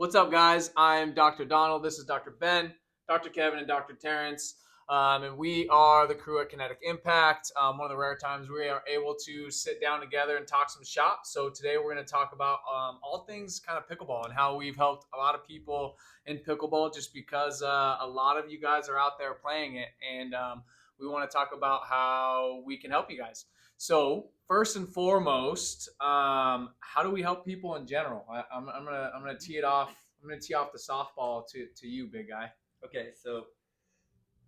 What's up, guys? I'm Dr. Donald. This is Dr. Ben, Dr. Kevin, and Dr. Terrence. And we are the crew at Kinetic Impact. One of the rare times we are able to sit down together and talk some shop. So today we're going to talk about all things kind of pickleball and how we've helped a lot of people in pickleball just because a lot of you guys are out there playing it. And we want to talk about how we can help you guys. So first and foremost, how do we help people in general? I'm gonna tee it off. I'm gonna tee off the softball to you, big guy. Okay, so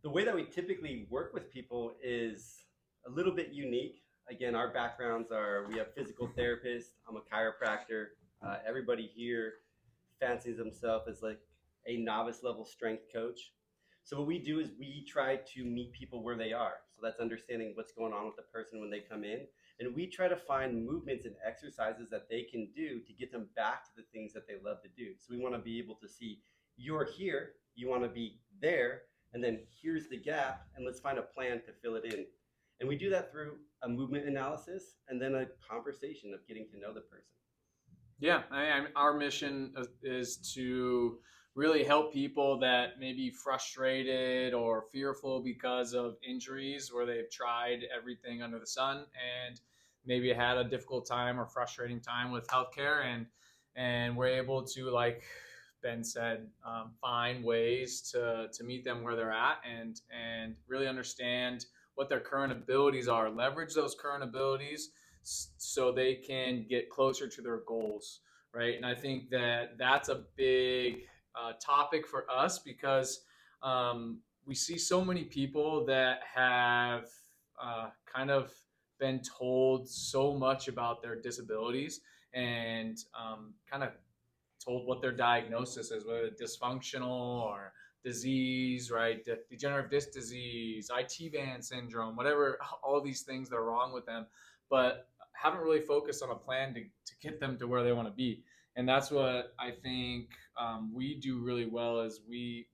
the way that we typically work with people is a little bit unique. Again, our backgrounds are we have physical therapists, I'm a chiropractor. Everybody here fancies themselves as like a novice level strength coach. So what we do is we try to meet people where they are. So that's understanding what's going on with the person when they come in. And we try to find movements and exercises that they can do to get them back to the things that they love to do. So we want to be able to see you're here, you want to be there, and then here's the gap, and let's find a plan to fill it in. And we do that through a movement analysis and then a conversation of getting to know the person. Yeah, our mission is to really help people that may be frustrated or fearful because of injuries where they've tried everything under the sun and maybe had a difficult time or frustrating time with healthcare, and we're able to, like Ben said, find ways to meet them where they're at and really understand what their current abilities are, leverage those current abilities so they can get closer to their goals, right? And I think that that's a big topic for us because we see so many people that have kind of been told so much about their disabilities and kind of told what their diagnosis is, whether it's dysfunctional or disease, right? Degenerative disc disease, IT band syndrome, whatever, all these things that are wrong with them, but haven't really focused on a plan to get them to where they want to be. And that's what I think we do really well is we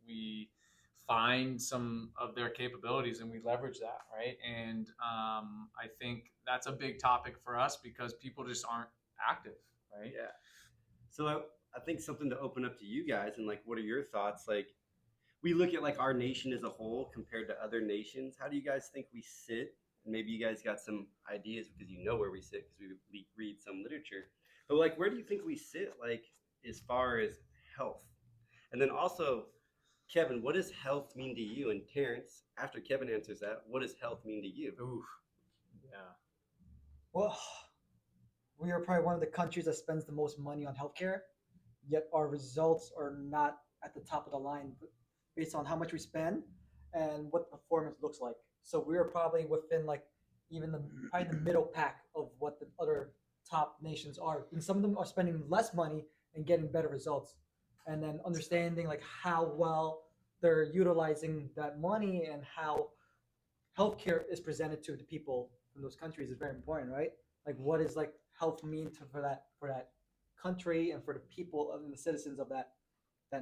find some of their capabilities and we leverage that, right? And I think that's a big topic for us because people just aren't active, right? Yeah. So I think something to open up to you guys and like, what are your thoughts? Like, we look at like our nation as a whole compared to other nations. How do you guys think we sit? Maybe you guys got some ideas because you know where we sit because we read some literature. But like, where do you think we sit? Like, as far as health, and then also, Kevin, what does health mean to you? And Terrence, after Kevin answers that, what does health mean to you? Oof. Yeah. Well, we are probably one of the countries that spends the most money on healthcare, yet our results are not at the top of the line based on how much we spend and what the performance looks like. So we are probably within like even the probably the middle pack of what the other top nations are. And some of them are spending less money and getting better results. And then understanding like how well they're utilizing that money and how healthcare is presented to the people from those countries is very important, right? Like what is like health mean for that country and for the people and the citizens of that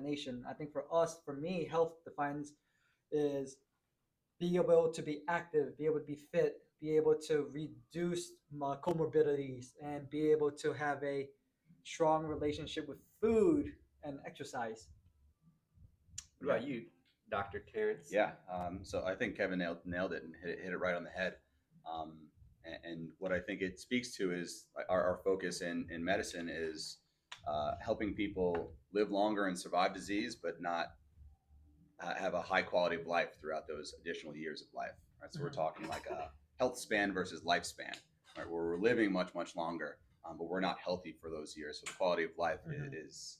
nation. I think for us, for me, health defines is being able to be active, be able to be fit, be able to reduce comorbidities, and be able to have a strong relationship with food and exercise. What about you, Dr. Terrence? Yeah. So I think Kevin nailed it and hit it right on the head. And what I think it speaks to is our focus in medicine is helping people live longer and survive disease, but not have a high quality of life throughout those additional years of life. Right. So we're talking like a health span versus lifespan, right? Where we're living much, much longer, but we're not healthy for those years. So the quality of life is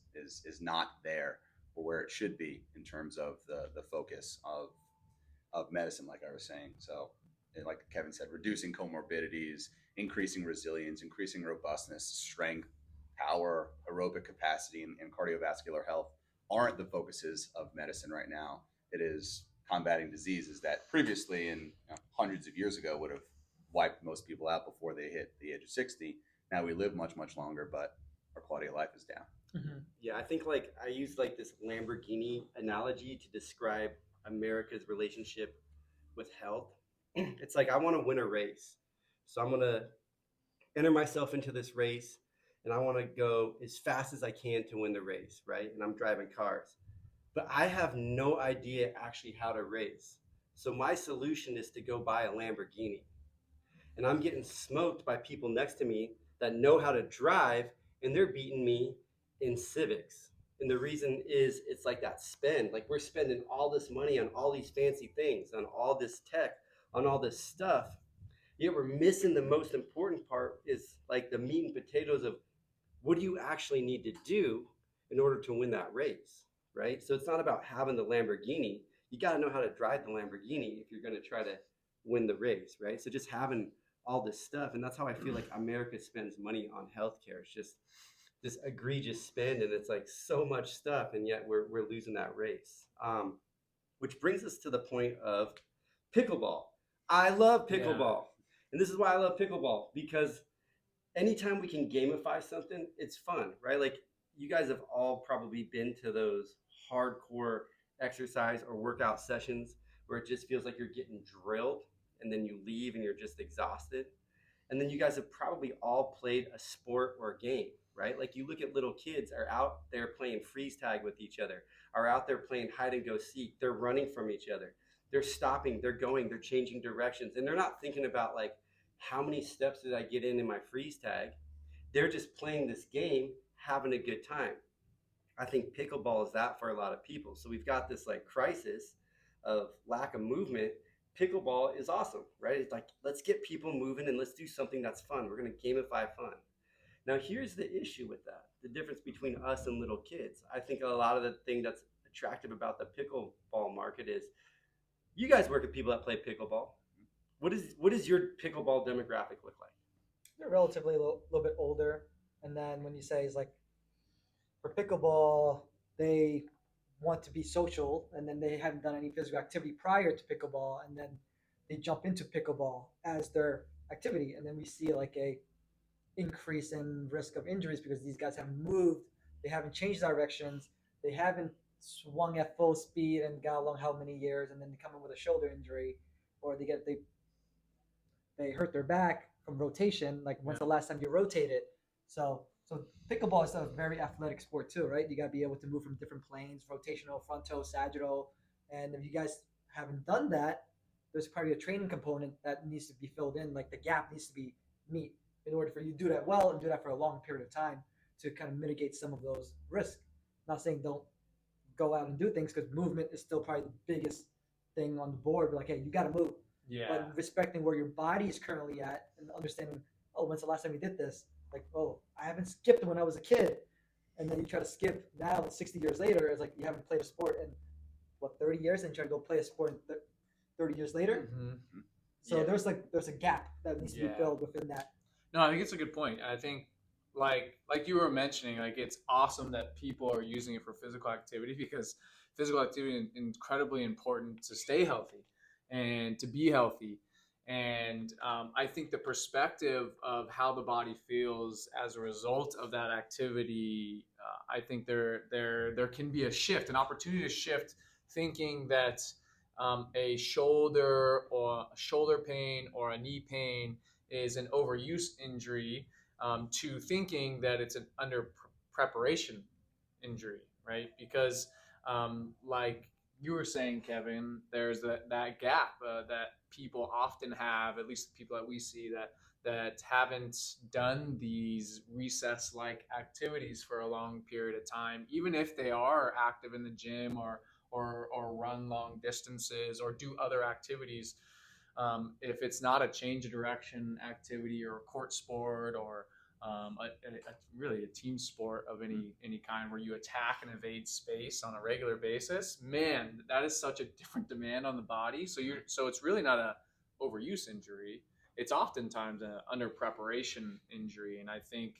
not there or where it should be in terms of the focus of medicine, like I was saying. So like Kevin said, reducing comorbidities, increasing resilience, increasing robustness, strength, power, aerobic capacity, and cardiovascular health aren't the focuses of medicine right now. It is combating diseases that previously and hundreds of years ago would have wiped most people out before they hit the age of 60. Now we live much, much longer, but our quality of life is down. Mm-hmm. Yeah, I think like I use like this Lamborghini analogy to describe America's relationship with health. It's like I want to win a race. So I'm going to enter myself into this race and I want to go as fast as I can to win the race, right? And I'm driving cars. But I have no idea actually how to race. So my solution is to go buy a Lamborghini. And I'm getting smoked by people next to me that know how to drive, and they're beating me in civics. And the reason is it's like that spend. Like we're spending all this money on all these fancy things, on all this tech, on all this stuff. Yet we're missing the most important part is like the meat and potatoes of what do you actually need to do in order to win that race, right? So it's not about having the Lamborghini. You got to know how to drive the Lamborghini if you're going to try to win the race, right? So just having all this stuff, and that's how I feel like America spends money on healthcare. It's just this egregious spend, and it's like so much stuff, and yet we're losing that race. Which brings us to the point of pickleball. I love pickleball, and this is why I love pickleball, because anytime we can gamify something, it's fun, right? Like you guys have all probably been to those hardcore exercise or workout sessions where it just feels like you're getting drilled and then you leave and you're just exhausted. And then you guys have probably all played a sport or a game, right? Like you look at little kids are out there playing freeze tag with each other, are out there playing hide and go seek. They're running from each other. They're stopping, they're going, they're changing directions. And they're not thinking about like, how many steps did I get in my freeze tag? They're just playing this game, having a good time. I think pickleball is that for a lot of people. So we've got this like crisis of lack of movement. Pickleball is awesome, right? It's like, let's get people moving and let's do something that's fun. We're going to gamify fun. Now, here's the issue with that, the difference between us and little kids. I think a lot of the thing that's attractive about the pickleball market is you guys work with people that play pickleball. What does your pickleball demographic look like? They're relatively a little bit older, and then when you say is like for pickleball, they want to be social, and then they haven't done any physical activity prior to pickleball, and then they jump into pickleball as their activity, and then we see like a increase in risk of injuries because these guys haven't moved, they haven't changed directions, they haven't swung at full speed and got along how many years, and then they come in with a shoulder injury, or they hurt their back from rotation. Like when's the last time you rotated? So pickleball is a very athletic sport too, right? You gotta be able to move from different planes, rotational, frontal, sagittal, and if you guys haven't done that, there's probably a training component that needs to be filled in. Like the gap needs to be meet in order for you to do that well and do that for a long period of time to kind of mitigate some of those risks. Not saying don't go out and do things because movement is still probably the biggest thing on the board. But like, hey, you got to move. Yeah. But respecting where your body is currently at and understanding, oh, when's the last time you did this? Like, oh, I haven't skipped when I was a kid. And then you try to skip now, 60 years later, it's like you haven't played a sport in, 30 years? And you try to go play a sport 30 years later? Mm-hmm. So there's a gap that needs to be filled within that. No, I think it's a good point. I think like you were mentioning, like it's awesome that people are using it for physical activity because physical activity is incredibly important to stay healthy and to be healthy. And I think the perspective of how the body feels as a result of that activity, I think there can be a shift, an opportunity to shift, thinking that a shoulder pain or a knee pain is an overuse injury, to thinking that it's an under preparation injury, right? Because like you were saying, Kevin, there's that gap that people often have, at least the people that we see that haven't done these recess like activities for a long period of time, even if they are active in the gym or run long distances or do other activities. If it's not a change of direction activity or a court sport or really a team sport of any kind where you attack and evade space on a regular basis, man, that is such a different demand on the body. So it's really not a overuse injury. It's oftentimes an under preparation injury, and I think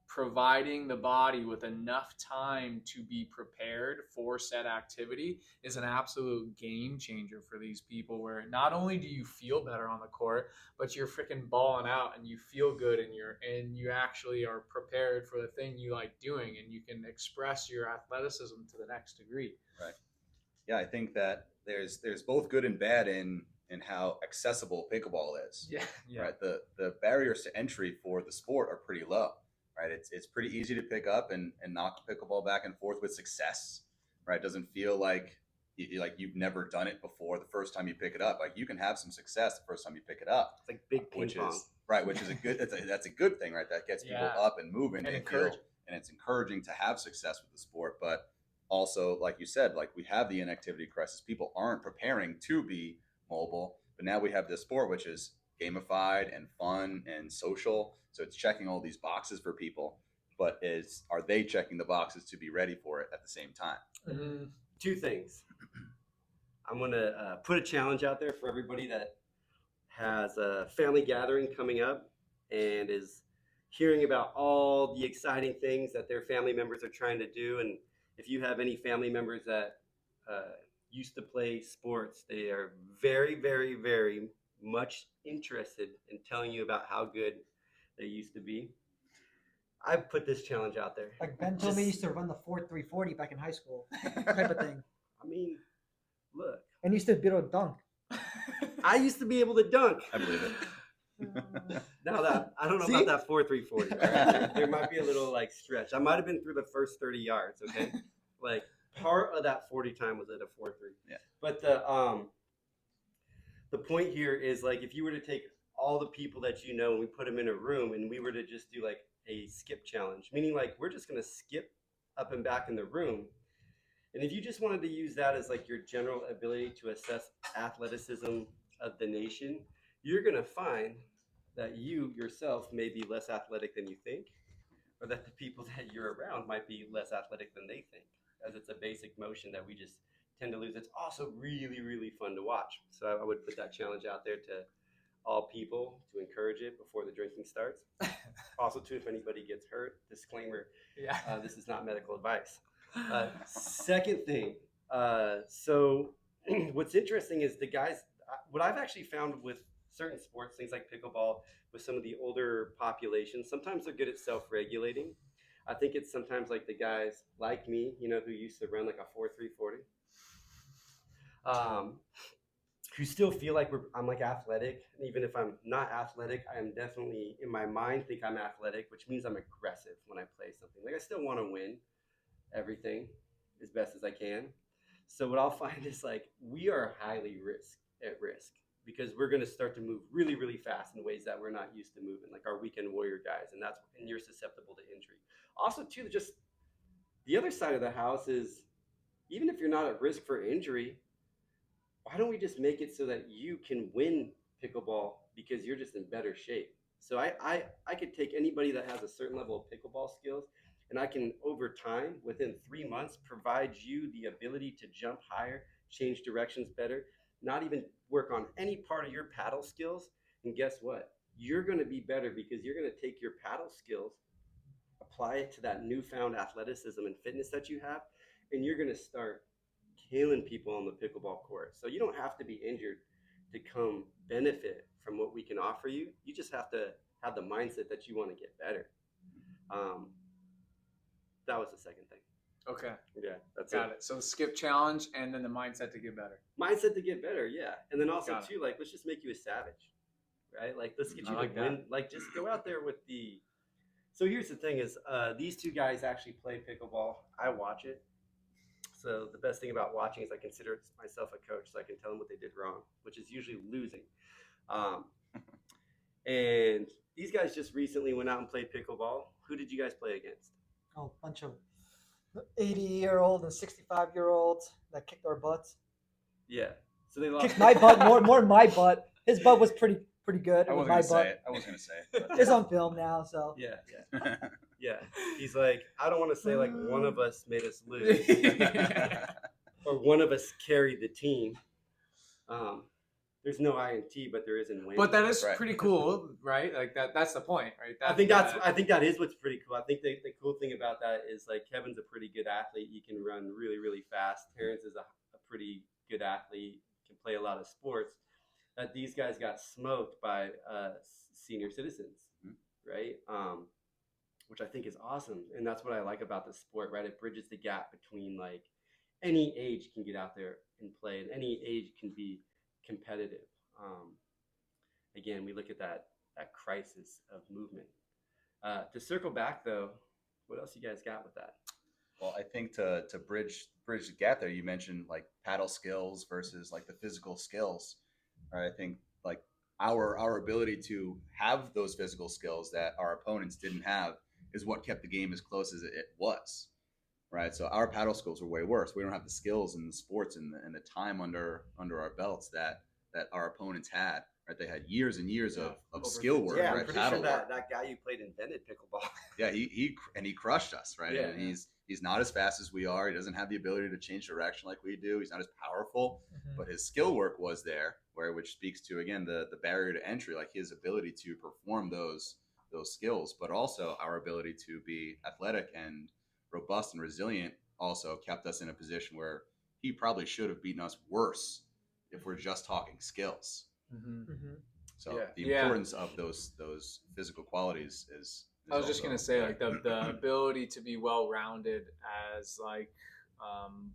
providing the body with enough time to be prepared for said activity is an absolute game changer for these people, where not only do you feel better on the court, but you're freaking balling out and you feel good and you actually are prepared for the thing you like doing, and you can express your athleticism to the next degree. Right. Yeah, I think that there's both good and bad in in how accessible pickleball is. Yeah. Yeah. Right. The barriers to entry for the sport are pretty low. Right. It's pretty easy to pick up and knock a pickleball back and forth with success. Right. It doesn't feel like like you've never done it before the first time you pick it up. Like you can have some success the first time you pick it up. It's like big ping which pong. is right, which is a good that's a good thing, right? That gets people Yeah. up and moving And and encouraging. and it's encouraging to have success with the sport. But also, like you said, like we have the inactivity crisis. People aren't preparing to be mobile, but now we have this sport which is gamified and fun and social. So it's checking all these boxes for people, but are they checking the boxes to be ready for it at the same time? Mm-hmm. Two things. I'm going to put a challenge out there for everybody that has a family gathering coming up and is hearing about all the exciting things that their family members are trying to do. And if you have any family members that used to play sports, they are very, very, very much interested in telling you about how good they used to be. I've put this challenge out there. Like Ben told me he used to run the 4.340 back in high school, type of thing. I mean, look, And he used to be able to dunk. I used to be able to dunk. I believe it. Now that I don't know See? about that 4.340. Right? There might be a little like stretch. I might have been through the first 30 yards. Okay, like part of that 40 time was at a 4.3. Yeah. But the point here is like if you were to take all the people that you know and we put them in a room and we were to just do like a skip challenge, meaning like we're just gonna skip up and back in the room. And if you just wanted to use that as like your general ability to assess athleticism of the nation, you're going to find that you yourself may be less athletic than you think, or that the people that you're around might be less athletic than they think, as it's a basic motion that we just tend to lose. It's also really, really fun to watch. So I would put that challenge out there to all people to encourage it before the drinking starts. Also, too, if anybody gets hurt, disclaimer, Yeah. this is not medical advice. Second thing, so what's interesting is the guys, what I've actually found with certain sports, things like pickleball, with some of the older populations, sometimes they're good at self-regulating. I think it's sometimes like the guys like me, you know, who used to run like a 4.340, who still feel like I'm like athletic. And even if I'm not athletic, I am definitely in my mind think I'm athletic, which means I'm aggressive when I play something. Like I still want to win everything as best as I can. So what I'll find is like we are highly at risk because we're going to start to move really, really fast in ways that we're not used to moving, like our weekend warrior guys, and you're susceptible to injury. Also, too, just the other side of the house is even if you're not at risk for injury, why don't we just make it so that you can win pickleball because you're just in better shape? So I could take anybody that has a certain level of pickleball skills, and I can, over time, within 3 months, provide you the ability to jump higher, change directions better, not even work on any part of your paddle skills. And guess what? You're going to be better because you're going to take your paddle skills, apply it to that newfound athleticism and fitness that you have, and you're going to start killing people on the pickleball court. So you don't have to be injured to come benefit from what we can offer you. You just have to have the mindset that you want to get better. That was the second thing. Okay. Yeah, that's Got it. So skip challenge and then the mindset to get better. Mindset to get better, yeah. And then also Got it. too, like let's just make you a savage, right? Like let's get you I like to win. that. Like just go out there with the. So here's the thing: is these two guys actually play pickleball. I watch it. So the best thing about watching is I consider myself a coach, so I can tell them what they did wrong, which is usually losing. And these guys just recently went out and played pickleball. Who did you guys play against? Oh, bunch of 80-year-old and 65-year-olds that kicked our butts. Yeah. So they lost. Kicked my butt, more my butt. His butt was pretty good. I It was wasn't my gonna say butt. it. I wasn't gonna say it. but- It's on film now, so. Yeah, yeah, yeah. He's like, I don't want to say like one of us made us lose or one of us carried the team. There's no INT, but there is in win. But that is That's right. pretty cool, right? Like that's the point, right? I think that is what's pretty cool. I think the cool thing about that is like Kevin's a pretty good athlete. He can run really, really fast. Terrence is a pretty good athlete, can play a lot of sports. That these guys got smoked by senior citizens, right? Which I think is awesome. And that's what I like about the sport, right? It bridges the gap between like any age can get out there and play and any age can be competitive. Again, we look at that crisis of movement. To circle back though, what else you guys got with that? Well, I think to bridge the gap there, you mentioned like paddle skills versus like the physical skills. Right? I think like our ability to have those physical skills that our opponents didn't have is what kept the game as close as it was. Right? So our paddle skills were way worse. We don't have the skills in the sports and the time under our belts that our opponents had. Right? They had years and years Yeah, of over skill 50 work, Yeah, I'm right? pretty Paddle sure work. that guy you played invented pickleball. Yeah, he crushed us, right? Yeah. And he's not as fast as we are. He doesn't have the ability to change direction like we do. He's not as powerful, but his skill work was there, which speaks to again the barrier to entry, like his ability to perform those skills, but also our ability to be athletic and robust and resilient also kept us in a position where he probably should have beaten us worse if we're just talking skills. So Yeah. the Yeah. importance of those physical qualities is I was just also gonna say, there. like the ability to be well rounded as like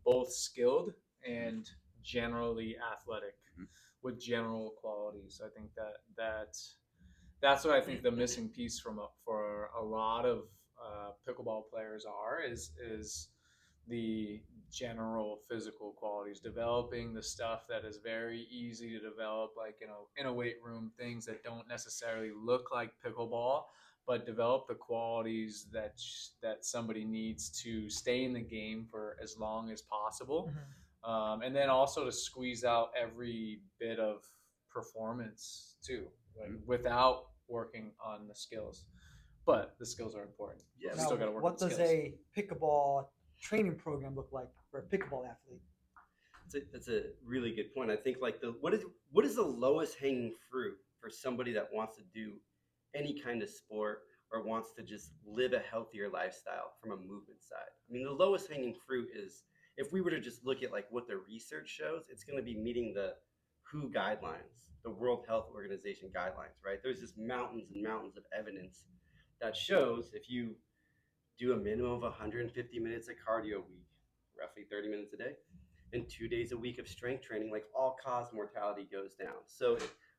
both skilled and generally athletic Mhm. with general qualities. I think that's what I think the missing piece for a lot of pickleball players is the general physical qualities, developing the stuff that is very easy to develop, like in a weight room, things that don't necessarily look like pickleball, but develop the qualities that somebody needs to stay in the game for as long as possible, and then also to squeeze out every bit of performance too, like without working on the skills. But the skills are important. Yeah, We Now, still got to work on what the does skills. a pickleball training program look like for a pickleball athlete? That's a really good point. I think like what is the lowest hanging fruit for somebody that wants to do any kind of sport or wants to just live a healthier lifestyle from a movement side? I mean, the lowest hanging fruit is if we were to just look at like what the research shows, it's going to be meeting the WHO guidelines, the World Health Organization guidelines, right? There's just mountains and mountains of evidence that shows if you do a minimum of 150 minutes of cardio a week, roughly 30 minutes a day, and 2 days a week of strength training, like all cause mortality goes down. So,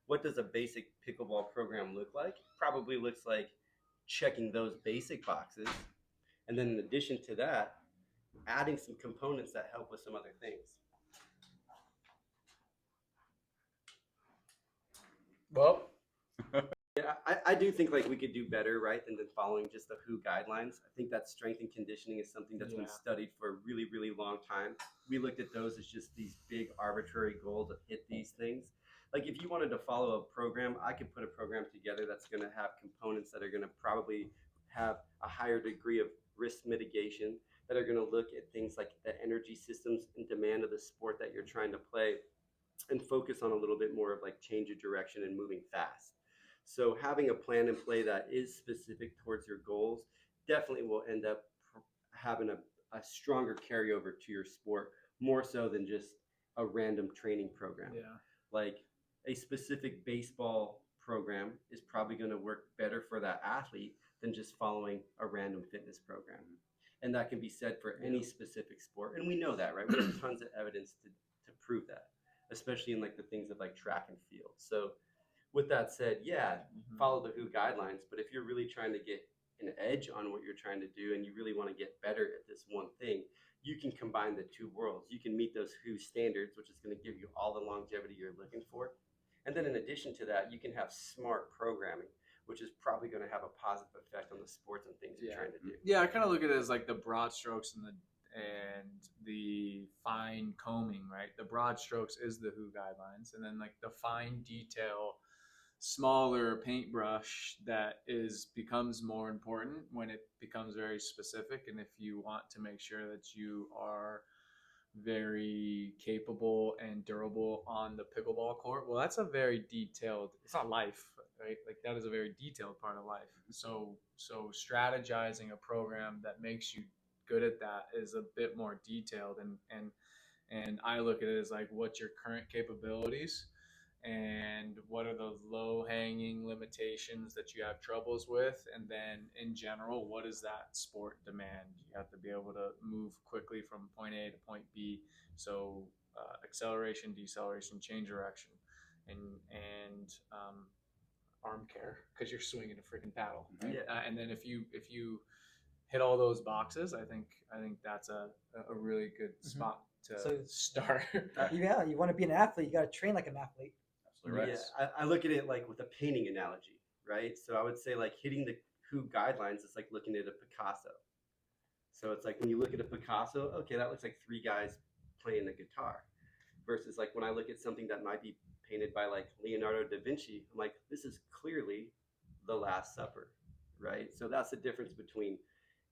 what does a basic pickleball program look like? Probably looks like checking those basic boxes. And then, in addition to that, adding some components that help with some other things. Well, Yeah, I do think like we could do better, right, than following just the WHO guidelines. I think that strength and conditioning is something that's been studied for a really, really long time. We looked at those as just these big arbitrary goals of hit these things. Like if you wanted to follow a program, I could put a program together that's going to have components that are going to probably have a higher degree of risk mitigation, that are going to look at things like the energy systems and demand of the sport that you're trying to play, and focus on a little bit more of like change of direction and moving fast. So having a plan in play that is specific towards your goals definitely will end up having a stronger carryover to your sport, more so than just a random training program. yeah. Like a specific baseball program is probably going to work better for that athlete than just following a random fitness program. And that can be said for any specific sport. And we know that, right? We have tons of evidence to prove that, especially in like the things of like track and field. So with that said, yeah, follow the WHO guidelines. But if you're really trying to get an edge on what you're trying to do and you really want to get better at this one thing, you can combine the two worlds. You can meet those WHO standards, which is going to give you all the longevity you're looking for. And then in addition to that, you can have smart programming, which is probably going to have a positive effect on the sports and things you're trying to do. Yeah, I kind of look at it as like the broad strokes and the fine combing, right? The broad strokes is the WHO guidelines, and then like the fine detail, smaller paintbrush that becomes more important when it becomes very specific. And if you want to make sure that you are very capable and durable on the pickleball court, well, that's a very detailed, it's not life, right? Like that is a very detailed part of life. So strategizing a program that makes you good at that is a bit more detailed, and I look at it as like, what's your current capabilities and what are those low hanging limitations that you have troubles with, and then in general, what does that sport demand? You have to be able to move quickly from point A to point B, so acceleration, deceleration, change direction, and arm care because you're swinging a freaking paddle. Right? Yeah. And then if you hit all those boxes, I think that's a really good spot to So- start. Yeah, you want to be an athlete, you got to train like an athlete. Absolutely right. Yeah, I look at it like with a painting analogy, right? So I would say like hitting the who guidelines is like looking at a Picasso. So it's like when you look at a Picasso, okay, that looks like three guys playing the guitar. Versus like when I look at something that might be painted by like Leonardo da Vinci, I'm like, this is clearly the Last Supper, right? So that's the difference between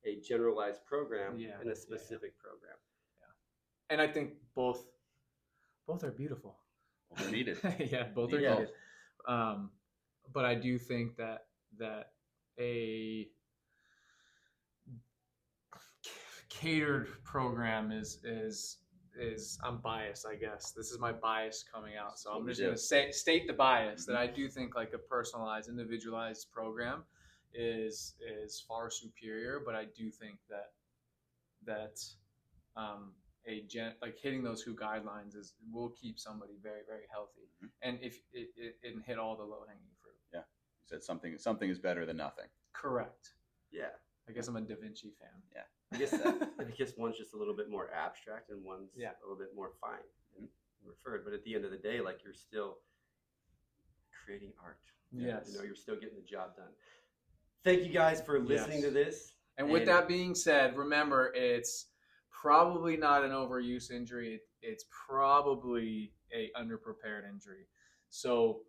a generalized program Yeah, and a yeah. specific program. And I think both are beautiful. Well, they're needed. Yeah, both are Yeah. needed. But I do think that a catered program is I'm biased, I guess. This is my bias coming out. So That's what I'm we just do. going to state the bias that I do think like a personalized, individualized program is far superior. But I do think that like hitting those WHO guidelines will keep somebody very, very healthy, and if it hit all the low hanging fruit. Yeah, you said something is better than nothing. Correct. Yeah. I guess I'm a Da Vinci fan. Yeah. I guess one's just a little bit more abstract and one's Yeah. a little bit more fine and referred. But at the end of the day, like you're still creating art. Yes. You know, you're still getting the job done. Thank you guys for listening Yes. to this. And with that being said, remember it's probably not an overuse injury. It's probably a underprepared injury. So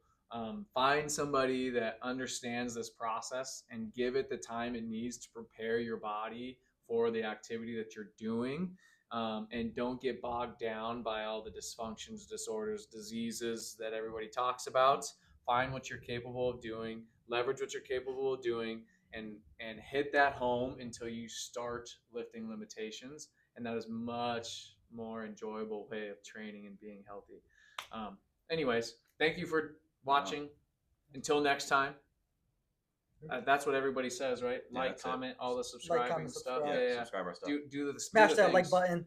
find somebody that understands this process and give it the time it needs to prepare your body for the activity that you're doing. And don't get bogged down by all the dysfunctions, disorders, diseases that everybody talks about. Find what you're capable of doing, leverage what you're capable of doing, and hit that home until you start lifting limitations. And that is much more enjoyable way of training and being healthy. Anyways, thank you for watching. Until next time. That's what everybody says, right? Yeah, Like, that's it. comment, all the subscribing comment, stuff. subscribe. Yeah. Subscribe our stuff. Do the Smash do the that like things. button.